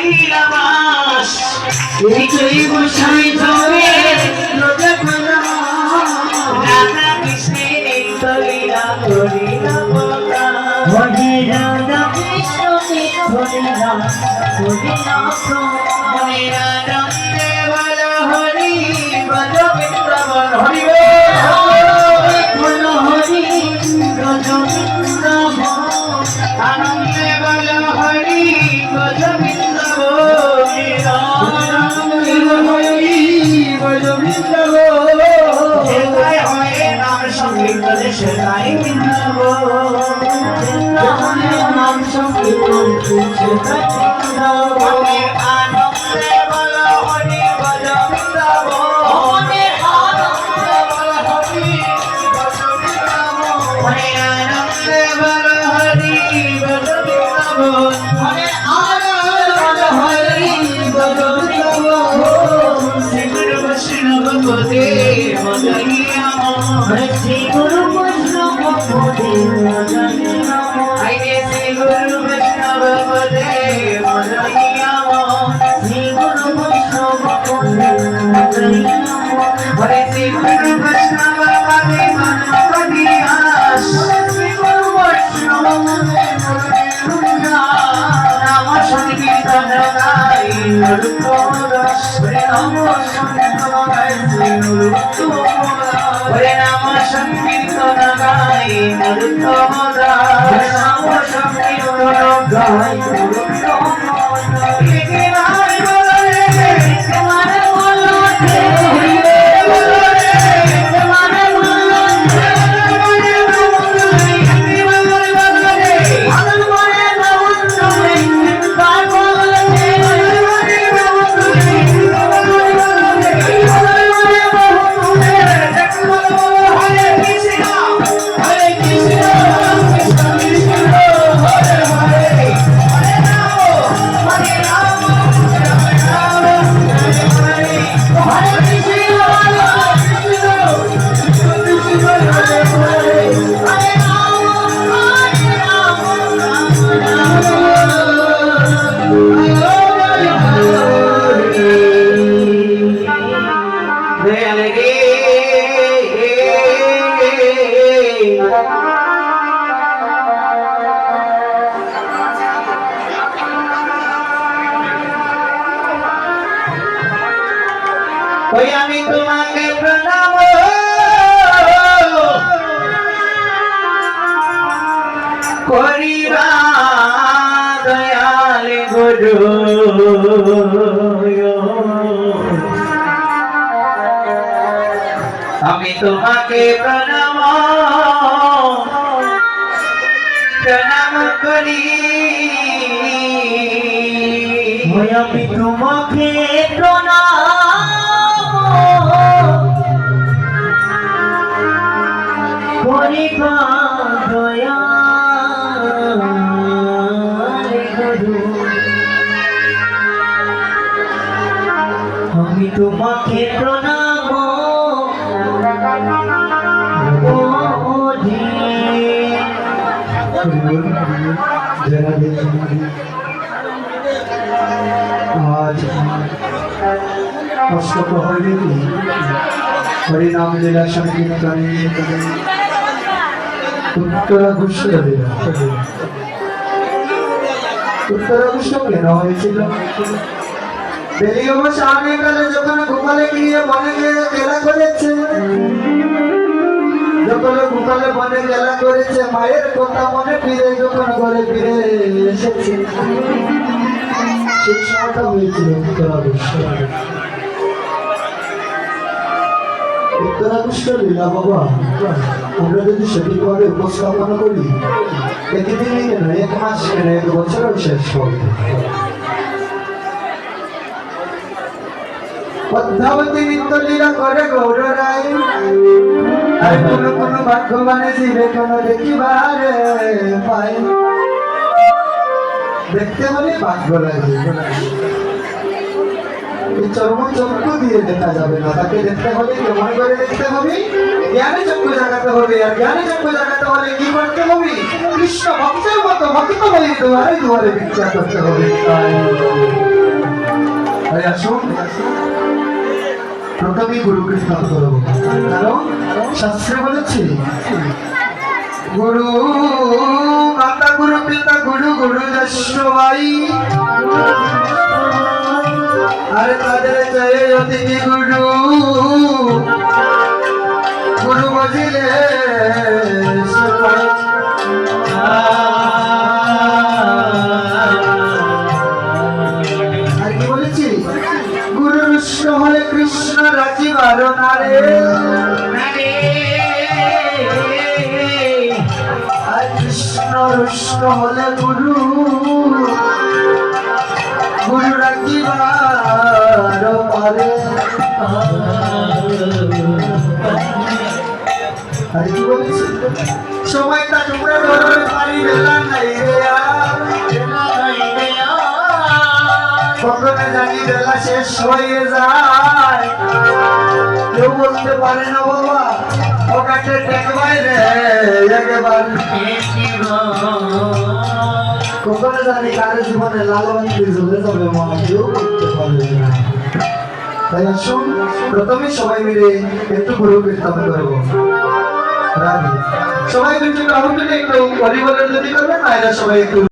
লীলাবাস নিচই বসাই ধরে রোজা খোলা রাধা কৃষ্ণের তলীলা করিলা বলা হরে রাধা কৃষ্ণ করিলা করিলা হরে রাধা বল হরি বল বৃন্দাবন হরি বল হরি বল বৃন্দাবন আনন্দে বল হরি বল বৃন্দাবন হরি বল বৃন্দাবন সেটাই হয় নাম সংকীর্তন সেটাই বৃন্দাবন নাম সংকীর্তন সেটাই বৃন্দাবন আনন্দে বল হরি বল বৃন্দাবন আনন্দে বল হরি বল বৃন্দাবন আনন্দে বল হরি বল বৃন্দাবন আনন্দে হরি বল বৃন্দাবন শ্রী গুরু বৈষ্ণব পদে মজাইয়া শ্রী গুরু বৈষ্ণব পদে মজাইয়া শ্রী গুরু বৈষ্ণব পদে মজাইয়া শ্রী গুরু বৈষ্ণব পদে মজাইয়া হরে শ্রী গুরু বৈষ্ণব পদে মজাইয়া শ্রী গুরু বৈষ্ণব পদে মজাইয়া নাম সংকীর্তন গাই নরুত্তম দাস হরে নাম সংকীর্তন গাই শ্রী নরুত্তম হরে নাম সংকীর্তন গাই নরুত্তম দাস হরে নাম সংকীর্তন গাই নরুত্তম ওই আমি তোমাকে প্রণাম করিবা দয়াল গুরু আমি তোমাকে প্রণাম করি আমি তোমাকে প্রণাম করিবা দয়াল গুরু আমি তোমাকে প্রণাম आज अष्टप्रहरी हरिनाम लीला संकीर्तन उत्तराघुष्ट लीला उत्तराघुष्ट केना হয়েছিল বেরিয়ে বসে আমি কালে যখন গোপালে গিয়ে বনে গিয়ে খেলা করেছে যখন গোপালে বনে খেলা করেছে মায়ের কথা মনে ফিরে যখন ঘরে ফিরে এসেছে সেই সময়টা হয়েছিল উত্তরাঘুষ্ট লীলা বাবা আমরা যদি সঠিকভাবে উপস্থাপনা করি একদিনই কেন এক মাস কেন এক বছরও শেষ হবে পদ্মাবতী নিত্য লীলা করে গৌর রায় আর কোনো কোনো ভাগ্যবানে জীবে কোনো দেখিবারে পায় দেখতে বলে ভাগ্য লাগে চর্ম চক্ষু দিয়ে দেখা যাবে না তাকে দেখতে হলে কেমন করে দেখতে হবে জ্ঞানে চক্ষু জাগাতে হবে আর জ্ঞানে চক্ষু জাগাতে হলে কি করতে হবে কৃষ্ণ ভক্তের মতো ভক্ত বলে দুয়ারে দুয়ারে ভিক্ষা করতে হবে আসুন প্রথমেই গুরু কীর্তন করব, কারণ শাস্ত্রে বলেছে গুরু মাতা গুরু পিতা গুরু গুরু জ্যেষ্ঠ ভাই, আর তাদের চেয়ে অতিথি গুরু, গুরু বুঝিলে সবাই। আর কি বলেছি, গুরু রুষ্ট হলে কৃষ্ণ রাখিবার নারে, আর কৃষ্ণ রুষ্ট হলে গুরু, গুরু রাখিবার পারে। আর কি বলেছি, সময়টা তোমরা ধরতে পারি বেলা নাই রে আর, কখনো জানি বেলা শেষ হয়ে যায়, কেউ বলতে পারে না বাবা ওটাকে দেখবাই রে একবার, কখনো জানি কারো জীবনে লালবান্তি জ্বলে যাবে মা, কেউ করতে পারবে না। তাই আসুন প্রথমে সবাই মিলে একটু গুরু কীর্তন করবো। রাধে সবাই একটু একটু হরিবলের যদি করবেন, মায়েরা সবাই একটু